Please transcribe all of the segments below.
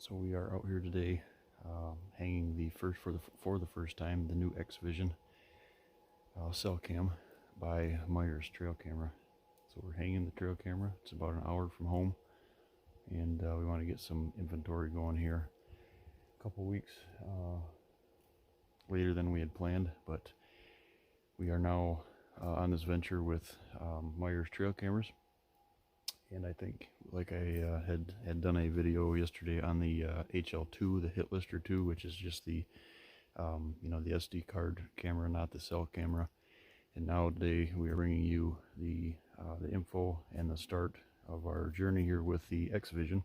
So we are out here today, hanging for the first time the new X Vision cell cam by Meyer's Trail Camera. So we're hanging the trail camera. It's about an hour from home, and we want to get some inventory going here. A couple weeks later than we had planned, but we are now on this venture with Meyer's Trail Cameras. And I think, like I had done a video yesterday on the HL2, the Hit Lister 2, which is just the the SD card camera, not the cell camera. And now today we are bringing you the info and the start of our journey here with the X Vision.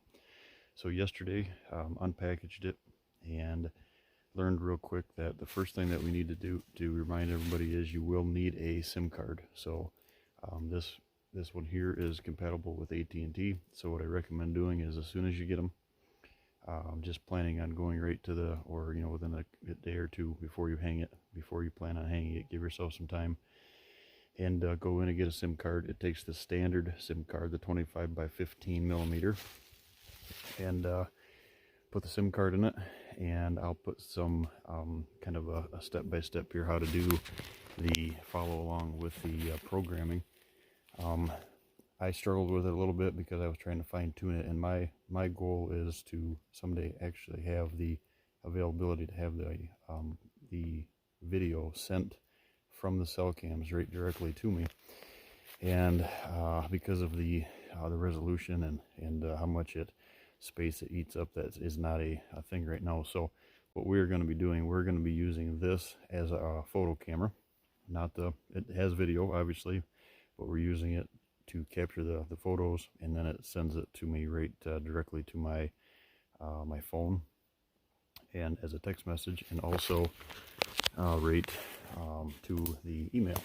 So yesterday unpackaged it and learned real quick that the first thing that we need to do to remind everybody is you will need a SIM card. So this one here is compatible with AT&T. So what I recommend doing is, as soon as you get them, just planning on going right to the, or within a day or two before you hang it, before you plan on hanging it, give yourself some time and go in and get a SIM card. It takes the standard SIM card, the 25 by 15 millimeter, and put the SIM card in it. And I'll put some kind of a step-by-step here how to do the follow along with the programming. I struggled with it a little bit because I was trying to fine-tune it, and my goal is to someday actually have the availability to have the video sent from the cell cams right directly to me. And because of the resolution and how much space it eats up, that is not a thing right now. So what we're going to be doing, we're going to be using this as a photo camera. It has video obviously, but we're using it to capture the photos, and then it sends it to me right directly to my my phone and as a text message, and also right to the email.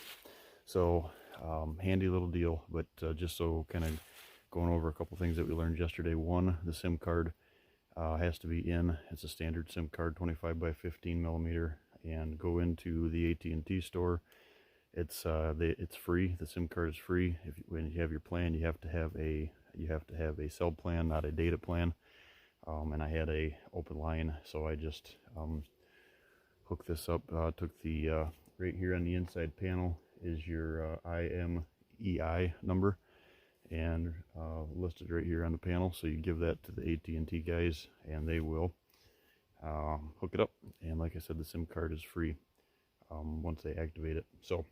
So handy little deal. But just so kind of going over a couple things that we learned yesterday. One, the SIM card has to be in. It's a standard SIM card, 25 by 15 millimeter, and go into the AT&T store. It's free. The SIM card is free. When you have your plan, you have to have a cell plan, not a data plan. And I had a open line, so I just hooked this up. Took the right here on the inside panel is your IMEI number, and listed right here on the panel. So you give that to the AT&T guys, and they will hook it up. And like I said, the SIM card is free once they activate it. So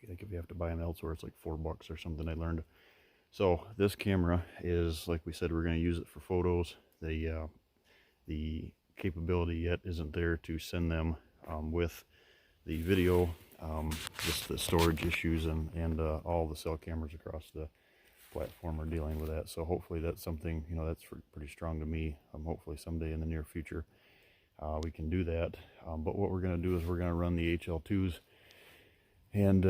I think if you have to buy them elsewhere, it's like $4 or something, I learned. So this camera is, like we said, we're going to use it for photos. The capability yet isn't there to send them with the video. Just the storage issues and all the cell cameras across the platform are dealing with that. So hopefully that's something, that's pretty strong to me. Hopefully someday in the near future we can do that. But what we're going to do is we're going to run the HL2s and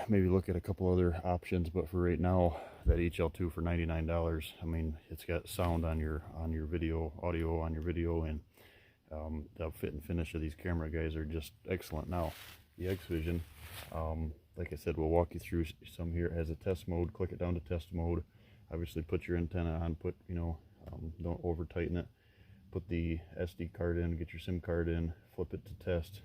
maybe look at a couple other options. But for right now, that HL2 for $99, I mean, it's got sound on your video, audio on your video, and the fit and finish of these camera guys are just excellent. Now the X Vision, like I said, we'll walk you through some here as a test mode. Click it down to test mode. Obviously put your antenna on, don't over tighten it. Put the SD card in, get your SIM card in, flip it to test,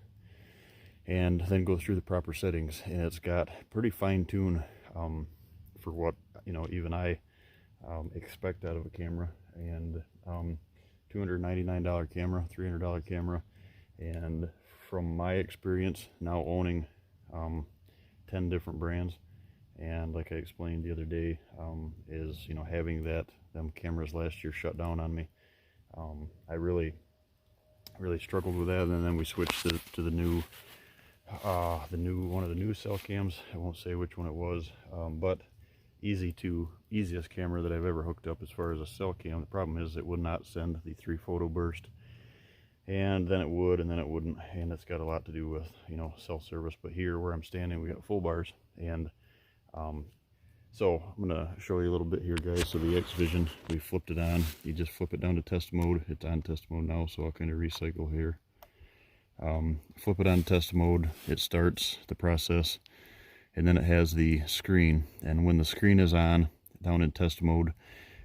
and then go through the proper settings. And it's got pretty fine-tuned for what even I expect out of a camera. And $299 camera, $300 camera, and from my experience now owning 10 different brands, and like I explained the other day, is having them cameras last year shut down on me. I really struggled with that, and then we switched to the new one of the new cell cams. I won't say which one it was, but easiest camera that I've ever hooked up as far as a cell cam. The problem is it would not send the 3 photo burst, and then it would, and then it wouldn't, and it's got a lot to do with cell service. But here where I'm standing, we got full bars, and so I'm gonna show you a little bit here, guys. So the X Vision, we flipped it on. You just flip it down to test mode. It's on test mode now, so I'll kind of recycle here. Flip it on test mode, it starts the process, and then it has the screen. And when the screen is on down in test mode,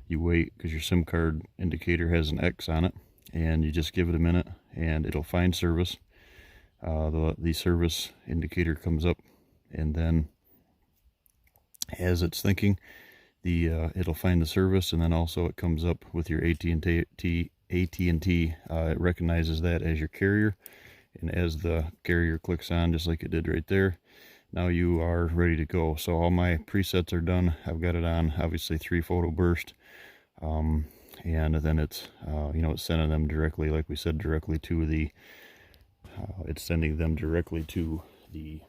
you wait because your SIM card indicator has an X on it, and you just give it a minute and it'll find service. The service indicator comes up, and then as it's thinking, it'll find the service, and then also it comes up with your AT&T. It recognizes that as your carrier, and as the carrier clicks on, just like it did right there, now you are ready to go. So all my presets are done. I've got it on, obviously 3 photo burst, and then it's it's sending them directly, like we said, directly to the it's sending them directly to the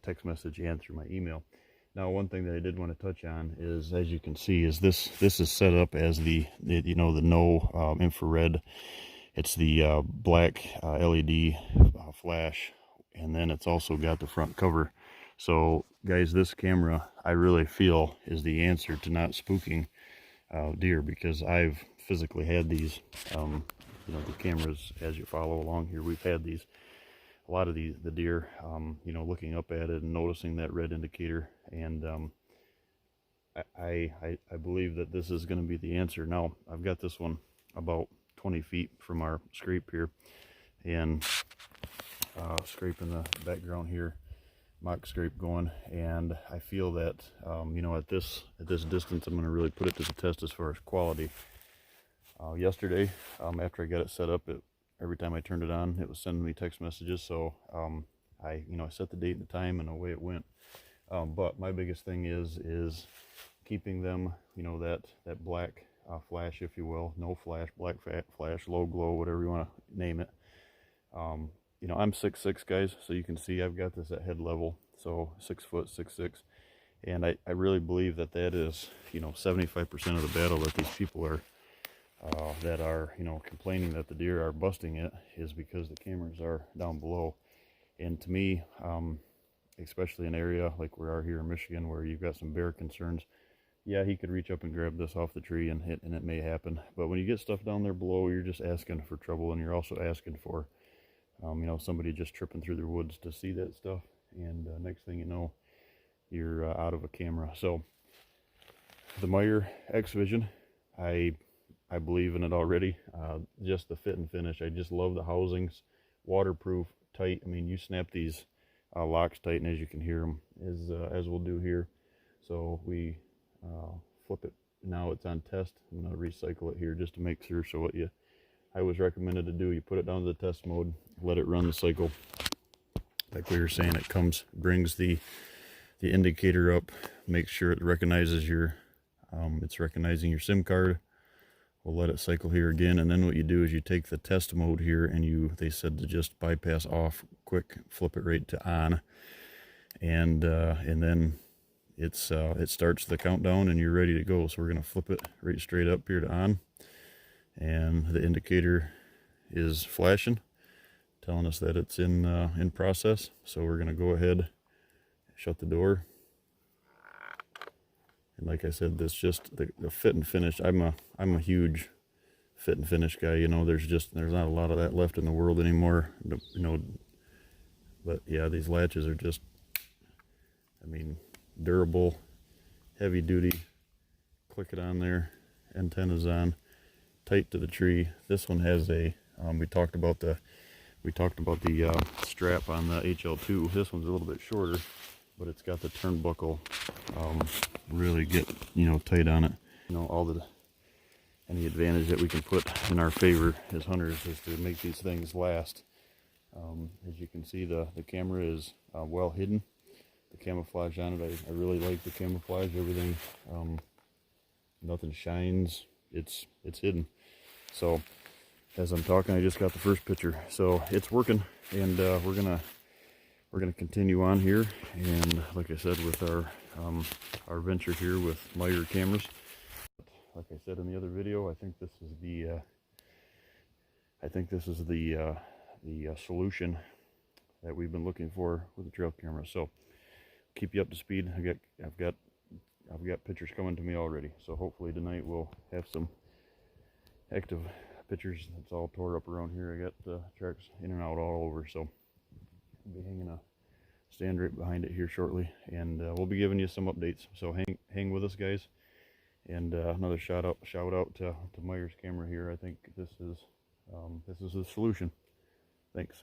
text message and through my email. Now, one thing that I did want to touch on is, as you can see, is this is set up as the no infrared. It's the black LED flash, and then it's also got the front cover. So guys, this camera, I really feel, is the answer to not spooking deer, because I've physically had these the cameras. As you follow along here, we've had these, a lot of the deer looking up at it and noticing that red indicator, and I believe that this is going to be the answer. Now, I've got this one about 20 feet from our scrape here, and scrape in the background here, mock scrape going, and I feel that at this distance, I'm going to really put it to the test as far as quality. Yesterday, after I got it set up, every time I turned it on, it was sending me text messages. So I set the date and the time, and away it went. But my biggest thing is keeping them, that black flash, if you will, no flash, black flash, low glow, whatever you want to name it. I'm 6'6", guys, so you can see I've got this at head level, so 6 foot, 6'6", and I really believe that is 75% of the battle that these people are complaining that the deer are busting it, is because the cameras are down below. And to me, especially in an area like we are here in Michigan, where you've got some bear concerns, yeah, he could reach up and grab this off the tree and hit, and it may happen. But when you get stuff down there below, you're just asking for trouble, and you're also asking for somebody just tripping through the woods to see that stuff, and next thing you know, you're out of a camera. So the Meyer X Vision, I believe in it already. Just the fit and finish, I just love the housings, waterproof, tight. I mean, you snap these locks tight, and as you can hear them, as we'll do here. So we flip it. Now it's on test. I'm going to recycle it here just to make sure. So what I was recommended to do, you put it down to the test mode, let it run the cycle. Like we were saying, it brings the indicator up, makes sure it recognizes it's recognizing your SIM card. We'll let it cycle here again, and then what you do is you take the test mode here, and they said to just bypass off quick, flip it right to on, and then it starts the countdown, and you're ready to go. So we're gonna flip it right straight up here to on, and the indicator is flashing, telling us that it's in process. So we're gonna go ahead, shut the door. And like I said, this just the fit and finish. I'm a huge fit and finish guy. There's not a lot of that left in the world anymore. But yeah, these latches are just, durable, heavy duty. Click it on there, antenna's on, tight to the tree. This one has a we talked about the strap on the HL2. This one's a little bit shorter, but it's got the turnbuckle really get tight on it. Any advantage that we can put in our favor as hunters is to make these things last. As you can see, the camera is well hidden. The camouflage on it, I really like the camouflage. Everything, nothing shines. It's hidden. So as I'm talking, I just got the first picture, so it's working, and we're gonna continue on here. And like I said, with our venture here with Meyer cameras, like I said in the other video, I think this is the solution that we've been looking for with the trail camera. So keep you up to speed. I've got pictures coming to me already, so hopefully tonight we'll have some active pictures. It's all tore up around here. I got tracks in and out all over, so I'll be hanging a stand right behind it here shortly, and we'll be giving you some updates. So hang with us, guys, And another shout out to Meyer's camera here. I think this is the solution. Thanks.